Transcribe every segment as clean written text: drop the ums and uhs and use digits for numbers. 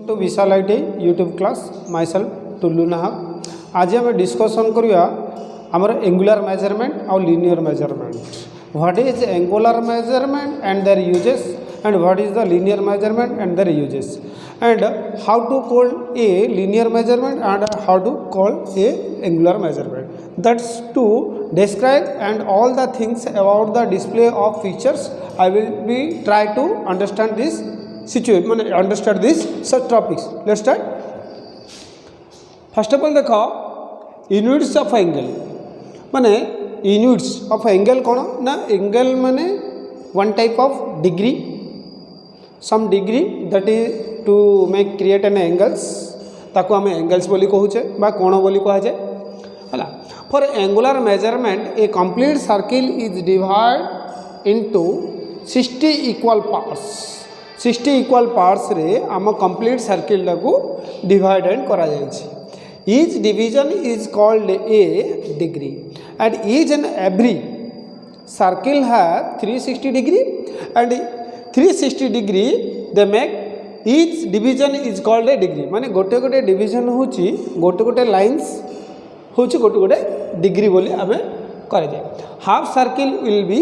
To Vishal IT YouTube class myself टुल्लू नाहक। आज आम डिस्कसन करिया आमर एंगुलर मेजरमेंट और linear measurement. What is angular measurement and their uses and what is the linear measurement and their uses, and how to call a linear measurement and how to call a angular measurement. That's to describe and all the things about the display of features. I will be try to understand this situation, understand this such topics. Let's start. First of all देखो units of angle माने units of angle कौन ना angle माने one type of degree, some degree that is to make create an angles ताको आम angles बोली कहूचे बा कोण बोली कह जाए है। For angular measurement A complete circle is divide into 60 equal parts. 60 equal parts रे आम कंप्लीट सर्किल को डिवाइड करा जाए। Each division is called a degree and each and every circle have 360 degree and 360 degree they make each division is called a degree. माने गोटे गोटे division होची गोटे गोटे लाइन्स होची गोटे गोटे डिग्री बोली आमे करे जाए। Half circle will be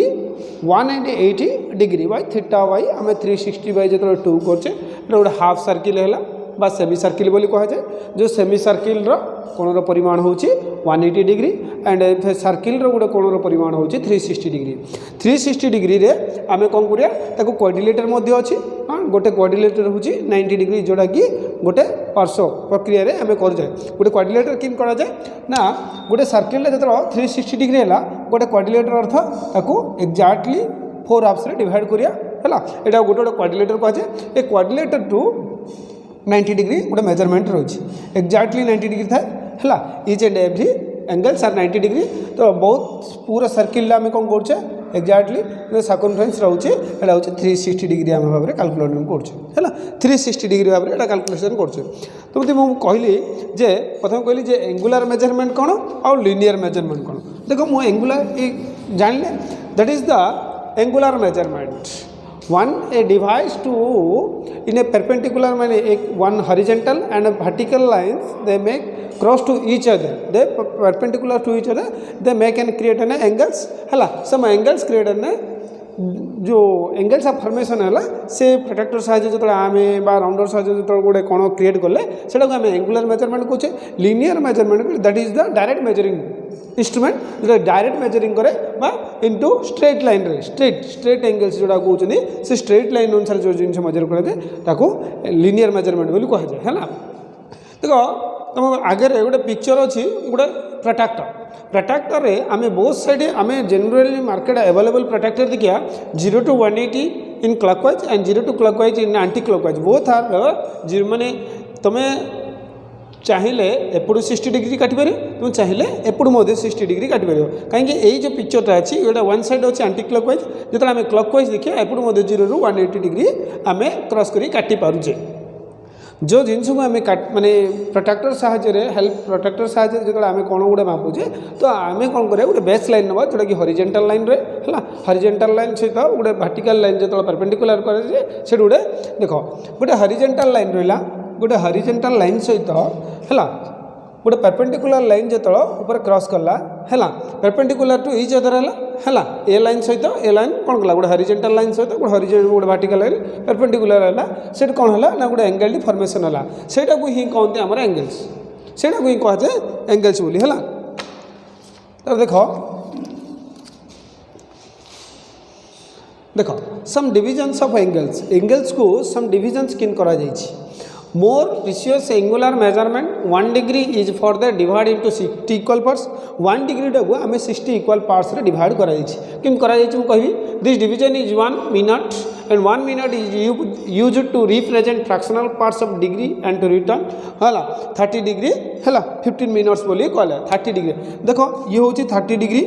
180 degree by theta by आमे 360 बाय जतरो 2 करछे गोटे हाफ सर्किल हैला बा सेमी सर्किल बोली कह जाए। जो सेमी सर्किल रो कोणर परिमाण होची 180 डिग्री एंड सर्किल रो गोटे कोणर परिमाण होची 360 डिग्री। 360 डिग्री रे आमे कोन करिया ताको क्वाड्रिलेटर मध्ये अछि। गोटे क्वाड्रिलेटर होची 90 डिग्री जोड़ा कि गोटे पार्श्व प्रक्रिया रे आमे कर जाए। गोटे क्वाड्रिलेटर किन करा जाए ना गोटे सर्किल रे जतरो 360 डिग्री हैला गोटे क्वाड्रिलेटर अर्थ ताको एक्जेक्टली 4 हाफ्स रे डिवाइड करिया हैला। एटा गोटे गोटे क्वाड्रिलेटर कह जाए। ए क्वाड्रिलेटर टू 90 डिग्री गोटे मेजरमेंट रही एक्जाक्टली 90 डिग्री थाए है। Each and every angles are 90 degree. तो बहुत पूरा सर्किल आम कौन करछे एक्जाक्टली सर्कमफरेन्स रोचे एटा होचे 360 डिग्री आम भाव में कैलकुलेट करछे है। 360 डिग्री भाव में एटा कैलकुलेशन करछे। तो मते मु कहली जे प्रथम कहली जे एंगुलर मेजरमेंट कौन और लीनियर मेजरमेंट कौन। देखो मु एंगुलर जानले that is the angular measurement one a device to in a perpendicular माने एक one horizontal and a vertical lines they make cross to each other, they perpendicular to each other, they make and create an angles है। some angles create an जो angles of formation है से protector साहाଯ୍य जो आमे बा rounder साहाଯ୍य जो गोटे कोण क्रिएट कले सेटा को आम एंगुलर मेजरमेंट कहचे। Linear measurement that is the direct measuring instrument जो डायरेक्ट मेजरिंग करे बा इनटू स्ट्रेट लाइन रे स्ट्रेट एंगल्स जोड़ा कहते से स्ट्रेट लाइन अनुसार जो जिन मेजर करे ताको लीनियर मेजरमेंट बोली कह जाए है। देखो तुम आगे गोटे पिक्चर अच्छी गोटे प्रोटेक्टर रे आमे बोथ साइड आमे जनरली मार्केट अवेलेबल प्रोटेक्टर देखिया 0 to 180 in clockwise and 0 to clockwise in anti clockwise both are zero. माने तुम चाहिए एपटू 60 डिग्री काटिपारे तुम चाहिए एपटू 60 डिग्री काटिपार कहीं यही जो पिक्चरटा अच्छी ये वन साइड अच्छे एंटी क्लॉकवाइज जो आम क्लॉकवाइज देखिए एपटू 0 ରୁ 180 डिग्री आम क्रॉस कर काटी पारुचे। जो जिनस को आम माने प्रोटेक्टर साहाय्य हेल्प प्रोटेक्टर साहाय्य जो आम कौन गोटे मापुचे तो आम कौन करें गोटे बेस लाइन नवा जोटा कि हॉरिजॉन्टल लाइन रे है। हॉरिजॉन्टल लाइन सहित गोटे वर्टिकल लाइन जो परपेंडिकुलर करे से गोटे देख गोटे हॉरिजॉन्टल लाइन रहा गोटे हॉरिजॉन्टल लाइन सहित है गोटे परपेंडिकुलर लाइन जो ऊपर क्रॉस कला है परपेंडिकुलर टू ईच अदर है ए लाइन सहित ए लाइन कौन कला गोटे हॉरिजॉन्टल लाइन सहित गोटे वर्टिकल लाइन परपेंडिकुलर है से कौन है ना गोटे एंगल फॉर्मेशन है सेटा को ही कहते आम एंगल्स सेटा को ही कह जाए एंगल्स बोली है। तो देखो सम डिविजन्स ऑफ एंगल्स को सम डिविजन्स किन करा जाइछि। More precise angular measurement 1 degree is for the divide into 60 equal parts. 1 degree टाको आम 60 इक्वल पार्ट्स रे डिवाइड करा कि कहबी this division is 1 minute and 1 minute is used to represent fractional parts of degree and to return है 30 degree है 15 minutes बोली कहले 30 डिग्री। देखो ये हूँ 30 डिग्री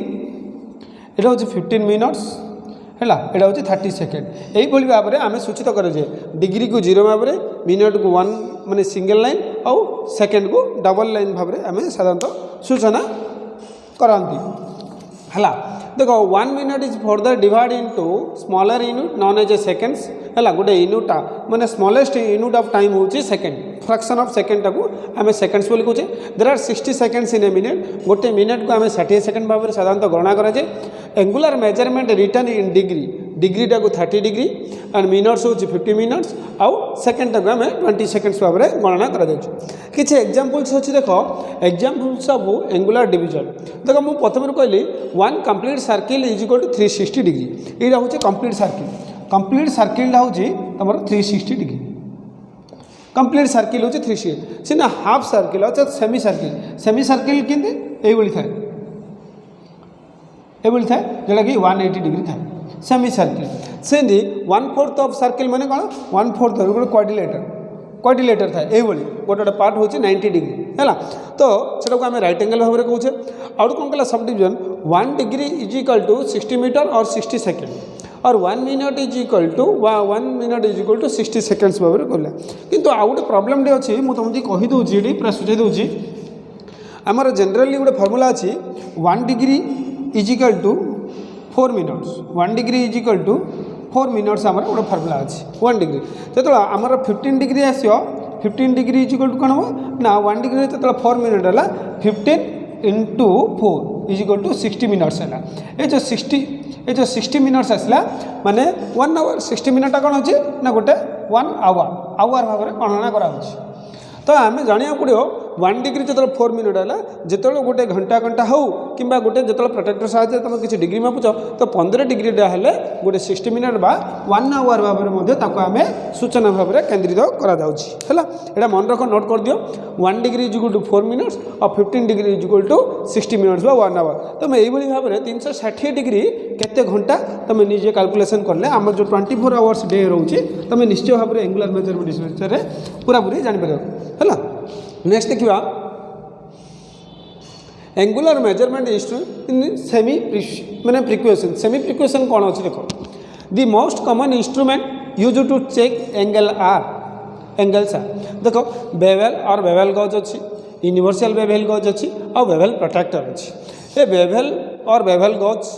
एटा हूँ 15 मिनट्स है यहाँ हूँ 30 सेकेंड। यही भाव में आम सूचित करे डिग्री को 0 भाव में मिनट को 1 माने सिंगल लाइन और सेकेंड को डबल लाइन भाव में आम साधारणतः सूचना कराती है। देखो 1 minute is further divide into smaller unit known as a seconds है गोटे यूनिटा माने स्मॉलेस्ट यूनिट ऑफ टाइम होची सेकेंड फ्रैक्शन ऑफ सेकेंड टाकू आम सेकेंड्स बोली कहूचे there are 60 seconds in a minute गोटे मिनिट को आम 60 सेकेंड भाव में साधारणतः गणना कराए एंगुलर मेजरमेंट रिटर्न इन डिग्री डिग्री टाक 30 डिग्री एंड मिनट्स हूँ 50 मिनट्स आउ सेकेंड टाक आम 20 सेकेंड्स भाव में गणना किसी एग्जाम्पल्स अच्छी देख एग्जाम्पल्स ऑफ एंगुलर डिविजन देख मुझे प्रथम कहली 1 complete circle is equal to 360 degree यहाँ हूँ कंप्लीट सर्किल हूँ तुम 360 डिग्री कंप्लीट सर्किल हूँ 360 सीना हाफ सर्किल अच्छा सेमी सर्किल केमती ये थाए जोटा कि 180 डिग्री थाए सेमी सर्किल सेमती 1/4 ऑफ सर्किल माने कौन 1/4 गोटे क्वाड्रिलेटर थाए ये गोटे गोटे पार्ट हूँ 90 डिग्री है तो सेटा को आम रईट एंगल भाव में कहे आउट कौन कला subdivision 1 degree is equal to 60 metre और 60 सेकेंड और 1 minute is equal to 60 seconds भाव में कहला किंतु आउ गोटे प्रोब्लेम अच्छी मुझे तुमको कहीदे ये पूरा सूझे दूसरी आमर जनरली गोटे फर्मूला अच्छी 1 degree is equal to 4 minutes 1 degree is equal to 4 minutes आमर गोटे फर्मूला अच्छी 1 डिग्री जो आमर 15 डिग्री आसो 15 डिग्री इज इक्वल टू कौन हम ना 1 डिग्री जो 4 मिनट है 15 into 4 is equal to 60 minutes है ये जो 60 मिनट्स आसला माने 1 आवर 60 मिनट कौन अच्छे ना गोटे 1 आवर भाव में गणना कराऊँच तो आम जाना पड़ो 1 डिग्री जो 4 मिनट है जो गोटे घंटा हो कि गोटे जो प्रोटेक्टर साहाय्य तुम किसी डिग्री मापुच तो 15 डिग्रीटा हेल्ले गोटे 60 मिनट बा 1 आवर भाव में आम सूचना भाव में केन्द्रित करा मन रख नोट कर दियो 1 degree is equal to 4 minutes और 15 degree is equal to 60 minutes बा 1 आवर तुम यही भाव में 360 डिग्री केते घंटा तुम निजे कैलकुलेशन कले आम जो 24 आवर्स डे रोचे तुम निश्चय भाव में एंगुलर मेजरमेंट विषय पूरा पूरी जापर है नेक्स्ट देखा angular measurement instrument in semi माने फ्रिक्वेशन सेमी फ्रिक्वेशन कौन अच्छे देख the most common instrument use to check angles are देख बेवेल और बेवेल गज अच्छी यूनिवर्सल बेवेल गज अच्छी और बेवेल प्रोटेक्टर अच्छी ये बेवेल और बेवेल गज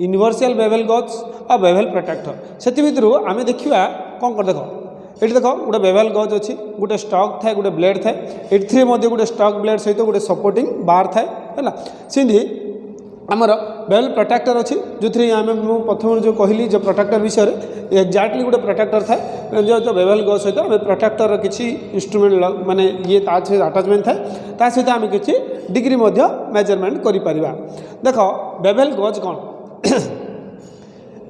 यूनिवर्सल बेवेल गज और बेवेल प्रोटेक्टर से भितर आम देखा कौन कर देख ये देख गोटे बेवेल गज अच्छी गोटे स्टॉक थाए गोटे ब्लेड थाए ये गोटे स्टॉक ब्लेड सहित गोटे सपोर्टिंग बार थाए है सेमती आमर बेवेल प्रोटेक्टर अच्छी जो थी आम प्रथम जो कहली जो प्रोटेक्टर विषय एक्जाक्टली गोटे प्रोटेक्टर थाए जो बेवेल गज सहित आम प्रोटेक्टर किसी इंस्ट्रूमेंट माने ये आटाचमेंट थाए ता सहित आम किसी डिग्री मेजरमेंट कर देख बेवेल गज कौन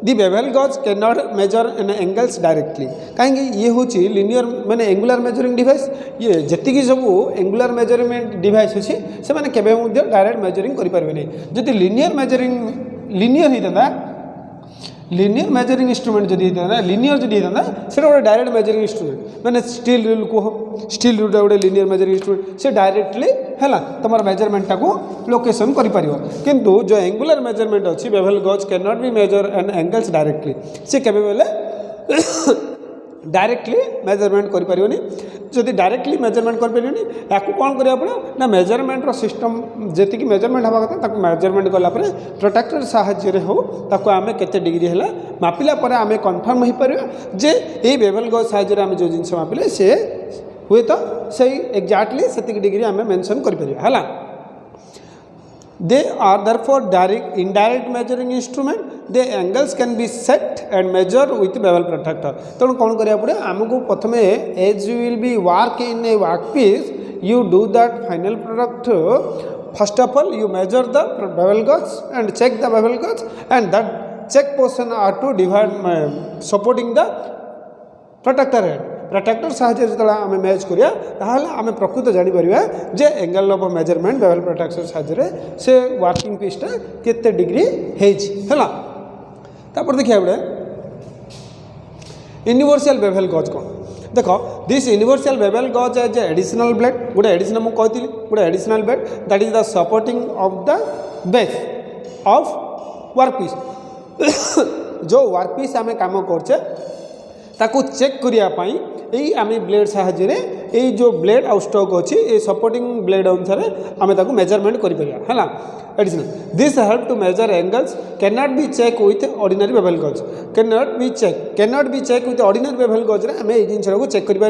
the bevel gauge can not measure an angles directly कहीं ये हूँ लिनियर माने एंगुलर मेजरिंग डिवाइस ये जी सब एंगुलर मेजरमेंट डिवाइस अच्छी से मैंने केवे डायरेक्ट मेजरिंग करें जदि लिनियर मेजरिंग लिनियर होता लिनियर मेजरिंग इंस्ट्रूमेंट जदि लिनियर जदि होता से गोटे डायरेक्ट मेजरिंग इंस्ट्रूमेंट मैंने स्टील रूल कह स्टील रूल गोटे लिनियर मेजरिंग इंस्ट्रूमेंट से डायरेक्टली है तुम मेजरमेंट को लोकेशन कर किंतु जो एंगुलर मेजरमेंट अच्छी bevel gauge can not be measure and angles directly से केबे डायरेक्टली मेजरमेंट करें जदि डायरेक्टली मेजरमेंट करें या कौन करा पड़ो ना मेजरमेंट सिस्टम जी मेजरमेंट हवा कथा मेजरमेंट कलापर प्रोटेक्टर साहाय्य हो आम के डिग्री है मापिला आम कन्फर्म हो पार जे ये बेवेल गज साहाय्य आम जो जिन मापिले से हुए तो सही एक्जाक्टली से डिग्री आम मेंशन कर they are therefore direct indirect measuring instrument the angles can be set and measure with bevel protector तेणु कौन करा पड़े आमको प्रथम as you will be work in a work piece you do that final product first of all you measure the bevel gauge and check the bevel gauge and that check portion are to divide supporting the protector head protector साहाय्य जो आम match करिया आम प्रकृत जापर जे angle of measurement bevel protector साहाय्य से वर्किंग पीसटा केते डिग्री है देखिए बड़े यूनिवर्सल बेवेल गज कौन देख this universal bevel gauge as additional blade गोटे एडिशनल मुझे कहती गोटे additional blade that is the supporting of the base of work piece जो वर्क पीस आम काम करचे ताकू चेक करने यही आम ब्लेड साहाय्य यही जो ब्लेड आउ स्टॉक अच्छी ये सपोर्टिंग ब्लेड अनुसार आम ताकू मेजरमेंट करा additional this help to measure angles can not be check with ordinary bevel gauge can not be check with ordinary bevel gauge आम ये जिन को चेक करें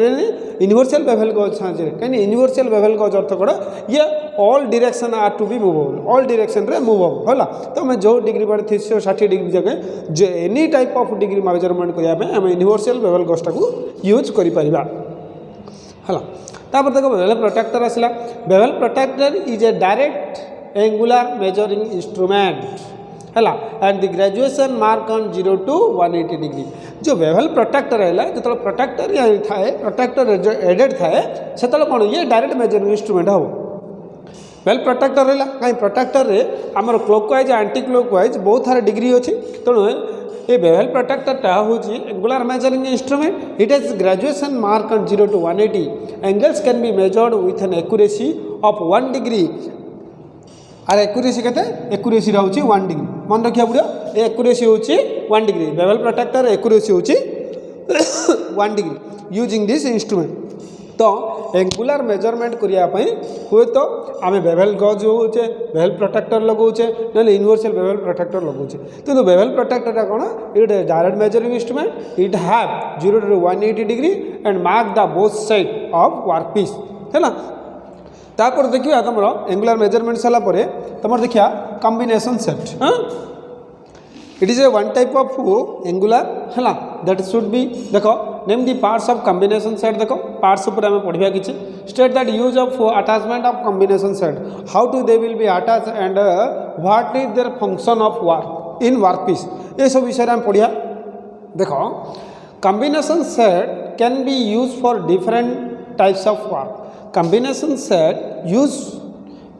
यूनिवर्सल बेवल गज साहाय्य कहीं यूनिवर्सल बेवल गज अर्थ कौन ये all direction are to be movable all direction रे मूवेबल है तो आम जो डिग्री बार 360 डिग्री जगह जो any type of degree measurement करने आम यूनिवर्सल बेवल गज टाक यूज कर है तापर देखो बेवल प्रोट्रैक्टर आसला bevel protractor is a direct angular measuring instrument है and the graduation mark on 0 to 180 degree जो बेवल प्रोट्रैक्टर है जो प्रोट्रैक्टर थाए प्रोट्रैक्टर एडेड थाए से कौन ये डायरेक्ट मेजरिंग इंस्ट्रूमेंट हम बेल प्रोट्रैक्टर रहा कहीं प्रोट्रैक्टर रे आमर क्लॉकवाइज एंटी क्लॉकवाइज बहुत सारा डिग्री अच्छी तेणु ये बेवल प्रोट्रैक्टर हूँ angular measuring instrument it has graduation mark on 0 to 180 angles can be measured with an accuracy of 1 degree आर एक्यूरेसी केते एक्यूरेसी रहउची 1 डिग्री मन रखिया पड़ो ए एक्यूरेसी होची 1 डिग्री बेवल प्रोट्रैक्टर एक्यूरेसी होची 1 डिग्री यूजिंग दिस इंस्ट्रूमेंट तो एंगुलर मेजरमेंट करने हुए तो आम बेवल गज होचे बेवल प्रोट्रैक्टर लगाऊे ना यूनिवर्सल बेवल प्रोट्रैक्टर लगाऊे तो बेवल प्रोट्रैक्टर कौन it direct measuring instrument it have 0 to 180 degree and mark the both side of work piece है तापर देखिए तुम एंगुलर मेजरमेंट सारापर तुम देखिया कॉम्बिनेशन सेट हाँ it is a one type of angular है दैट शुड बी देखो name the parts of combination set देखो पार्ट्स ऊपर आम पढ़ा कि state that use of attachment of combination set how to they will be attach and what is their function of work in work piece ये सब विषय में पढ़िया देखो combination set can be use for different types of work combination set use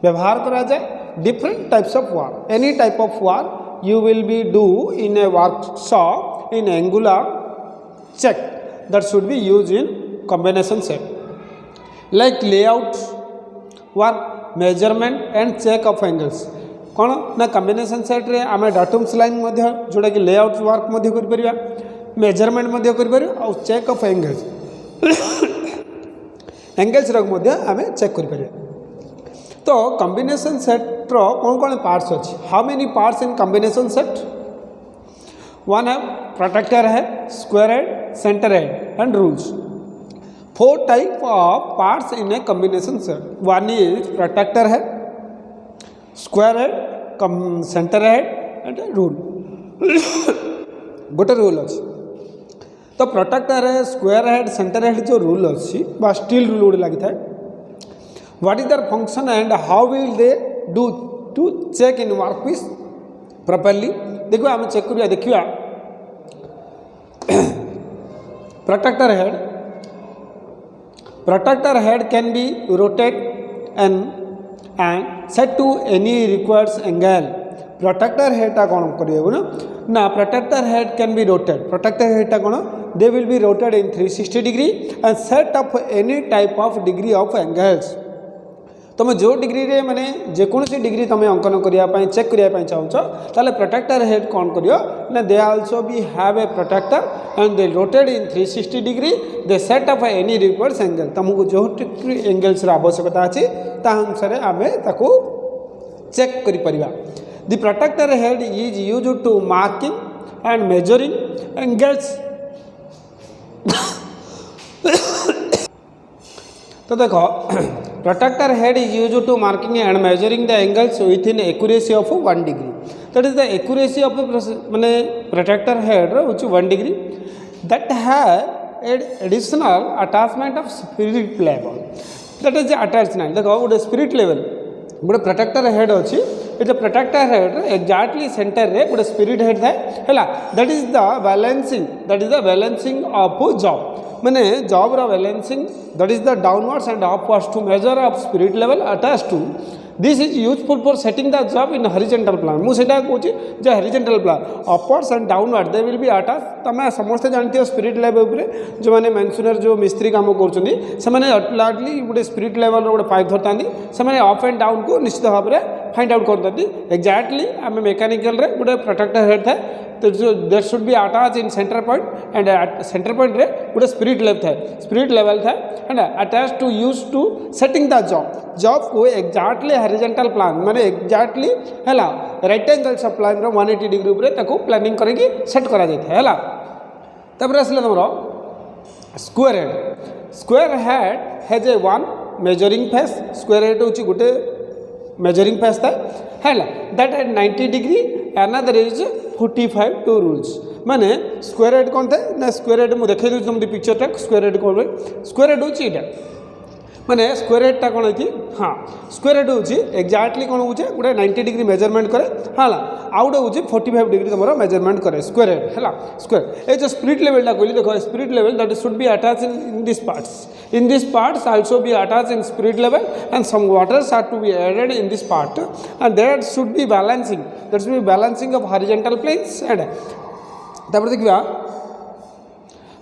व्यवहार करा जाए different types of work any type of work you will be do in a workshop in angular check that should be used in combination set like layout work measurement and check of angles कौन ना combination set रे आम डाटम्स line जोटा कि layout work कर measurement कर check of angles angles आम check कर तो कॉम्बिनेशन सेट रो कौन कौन पार्ट्स अच्छी how many parts in combination set one है प्रोट्रैक्टर है square head centre head and rules 4 type of parts in a combination set one is protractor है square head centre head and rule गोटे rule अच्छी तो protractor है square head centre head जो rule अच्छी steel rule गोटे लगी था what is their function and how will they do to check in workpiece properly देखो आम चेक करिया देखिया protractor head can be rotate and set to any required angle protractor हेडटा कौन करिए ना protractor head can be rotated protractor हेडटा कौन they will be rotated in 360 degree and set of any type of degree of angles तुम जो degree रे माने जेकोसी डिग्री तुम अंकन करने चेक करने चाहूच ताले प्रोट्रैक्टर हेड कौन करियो ना they also be have a protractor and they rotated in 360 degree they set of any required angle तुमको जो एंगल्स आवश्यकता अच्छी ता अनुसार आम ताको चेक कर परिबा the protractor head is use to marking and measuring angles तो देखो protractor head is use to marking and measuring the angles within accuracy of 1 degree that is the accuracy of माने protractor head होची 1 degree that have additional attachment of spirit level that is attachment देखो गोटे spirit level गोटे protractor head अच्छी ये protractor head exactly centre रे गोटे spirit head थाए है that is the balancing of job मैंने जॉब रो balancing that is the downwards and upwards to measure of spirit level attach to this is useful for setting the job in horizontal plane मुझे कहूँ जो horizontal plane upwards and downward they will be attach तुम समस्त जानते spirit level जो मैंने मेन्सुनर जो मिस्त्री काम करते गोटे स्पिरिट लेवल गोटे पाइप धरता से अप एंड डाउन को निश्चित भाव में फाइंड आउट करते एक्जाक्टली आम मेकानिकल गोटे प्रोट्रैक्टर हेड थाए तो that should be attach in centre point and centre point रे गोटे स्पिरिट लेवल थाए and attach to use to setting the job को एक्जाक्टली हॉरिजॉन्टल प्लान माने एक्जाक्टली हैला राइट एंगल्स ऑफ प्लान रो 180 डिग्री ऊपर ताको प्लानिंग करके सेट करा जाय था हैला तबरे असले तमरो square head has a one measuring face square head होची गोटे मेजरिंग फेस था हैला that at 90 degree another is 45 two rules माने स्क्वायर हेड कौन था ना स्क्वायर हेड मु देखै तुम पिक्चर टा स्क्वायर हेड कोन स्क्वायर हेड होची एटा माने स्क्वायर हेड टा कोन होची हां स्क्वायर हेड होची एक्जेक्टली कोन होचे गोटे 90 डिग्री मेजरमेंट करे हाला आउट होची 45 डिग्री तमरो मेजरमेंट करे स्क्वायर हेड हैला स्क्वायर ए जो स्पिरिट लेवल टा कोली देखो spirit level that should be attach in this parts also be attached in spirit level and some waters are to be added in this part and there should be balancing of horizontal planes and तापर देखिबा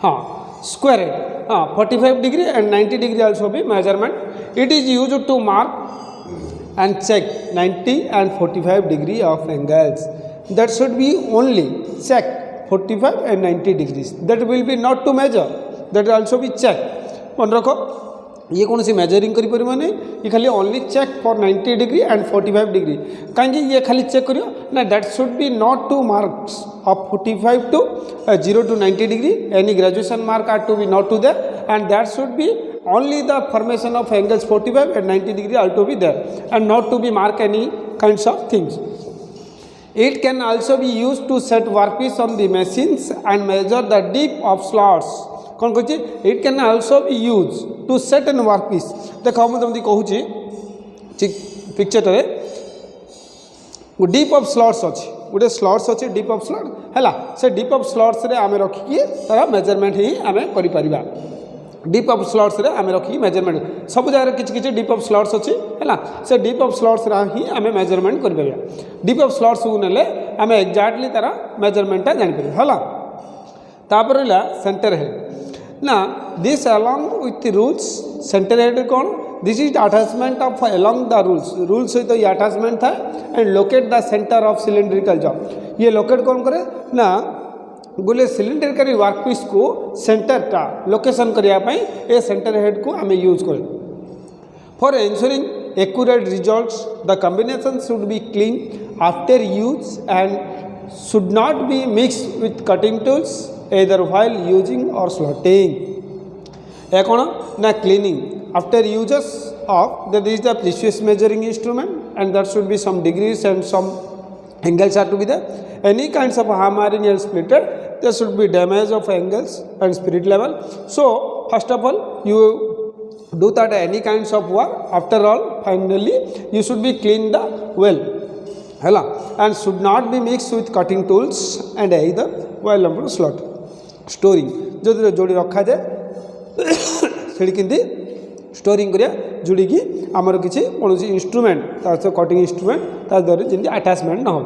हाँ square head हाँ 45 degree and 90 degree also be measurement it is used to mark and check 90 and 45 degree of angles that should be only check 45 and 90 degrees that will be not to measure that also be check मन रखो ये कौन सी measuring करी परिबो नहीं ये खाली only check for 90 degree and 45 degree कहीं ये खाली चेक करियो ना that should be not to marks of 45 to 0 to 90 degree any graduation mark are to be not to there and that should be only the formation of angles 45 and 90 degree are to be there and not to be mark any kinds of things. It can also be used to set workpiece on the machines and measure the depth of slots. कौन कहछि it can also be use to set an workpiece देखो हम तुमदी कहूछि ठीक picture रे deep of slots अछि गोटे slots अछि deep of slot हैला से डीप ऑफ स्लॉट्स रे आमे रखि के तार मेजरमेंट ही आमे करि परिबा डीप ऑफ स्लॉट्स रे आमे रखि मेजरमेंट सब जगह किछ डीप ऑफ स्लॉट्स अछि हैला से डीप ऑफ स्लॉट्स रा ही आमे मेजरमेंट करि परिबा डीप ऑफ स्लॉट्स को नेले आमे एग्जैक्टली तार मेजरमेंट ता जानि परिबा हैला तापर ला सेंटर हेड ना this along with the rules center head कौन this is attachment of along the rules सहित ये अटैचमेंट था and locate the centre of cylindrical job ये लोकेट कौन करे ना गोले सिलिंड्रिकल वर्कपीस को सेंटर टा लोकेशन करिया पई ए सेंटर हेड को हमें यूज करें for ensuring accurate results the combination should be clean after use and should not be mixed with cutting tools either while using or slotting ए कौन ना cleaning after uses of that is the precious measuring instrument and that should be some degrees and some angles are to be there any kinds of hammering and splitter there should be damage of angles and spirit level so first of all you do that any kinds of work after all finally you should be clean the well hela and should not be mixed with cutting tools and either while number slot storing जो जोड़ी रखा जाए से कि storing करिया जोड़ी की आमर किसी कौन इंस्ट्रूमेंट तार कटिंग इंस्ट्रूमेंट तार द्वारा जमी अटैचमेंट न हो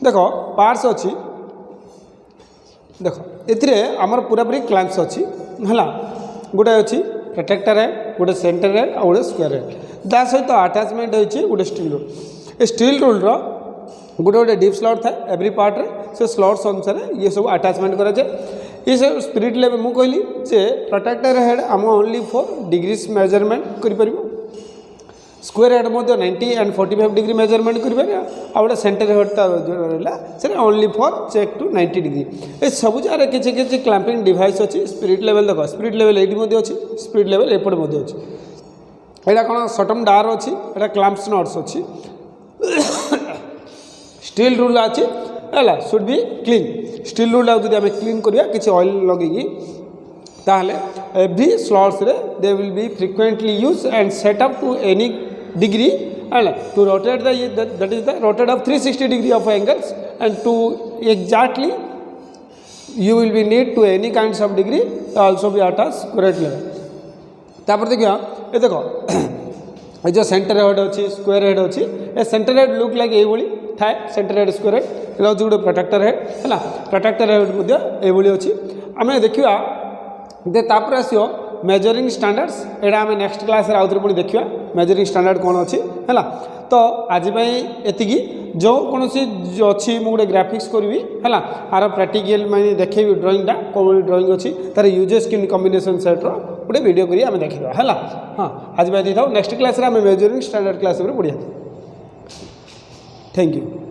देखो पार्ट्स अच्छी देख ए आमर पूरा पूरी क्लैंप्स अच्छी है गोटे अच्छी प्रोटेक्टर हेड गोटे सेंटर हेड और गोटे स्क्वायर हेड ता सहित अटैचमेंट होती गोटे स्टील रूल ए स्टील रूल गोटे गोटे डीप स्लॉट था एवरी पार्ट रे से स्लॉट्स अनुसार ये सब अटैचमेंट करा जाए ये सब स्पिरिट लेवल मु कहली जे प्रोटेक्टर हेड आम ओनली फॉर डिग्रीज मेजरमेंट कर स्क्वायर हेड मध्य 90 एंड 45 डिग्री मेजरमेंट कर सेंटर हेड रहा से only for check to 90 degree ये सब जगह किसी किसी क्लैंपिंग डिवाइस अच्छी स्पिरिट लेवल देख स्पिरिट लेवल ये अच्छी स्पिरिट लेवल एपटे अच्छी यहाँ कौन सटम डार अच्छी यहाँ क्लैंप्स नट्स अच्छी स्टील रूल अच्छी है should be clean steel rule जब आम क्लीन करिया किसी ऑयल लगे ताहले एवरी स्लॉट्स रे they will be frequently use and set up to any degree है to rotate that is the rotate of 360 degree of angles and to exactly you will be need to any kinds of degree also be attach correct level तापर देखिया ये देखो ये जो centre head अच्छी square head अच्छी a centre head look like ये थाए सेंटर हेड स्क्वायर हेड ये गोटे प्रोटेक्टर हेड है प्रोटेक्टर हेड ये अच्छी आम देखा तापर आसो मेजरिंग स्टैंडर्ड्स यहाँ आम नेक्स्ट क्लास आउे पुणी देखा मेजरिंग स्टैंडर्ड कौन अच्छी है तो आज एतिकी जो कौन अच्छी मुझे ग्राफिक्स करी है आर प्राक्टिकल मैं देखेबी ड्राइंगटा कौन ड्राइंग अच्छी तार यूजेस कि कॉम्बिनेशन सेट्र गोटे वीडियो करी आम देखा है। हाँ आज था नेक्स्ट क्लास आम मेजरिंग स्टैंडर्ड क्लास पढ़िया। Thank you.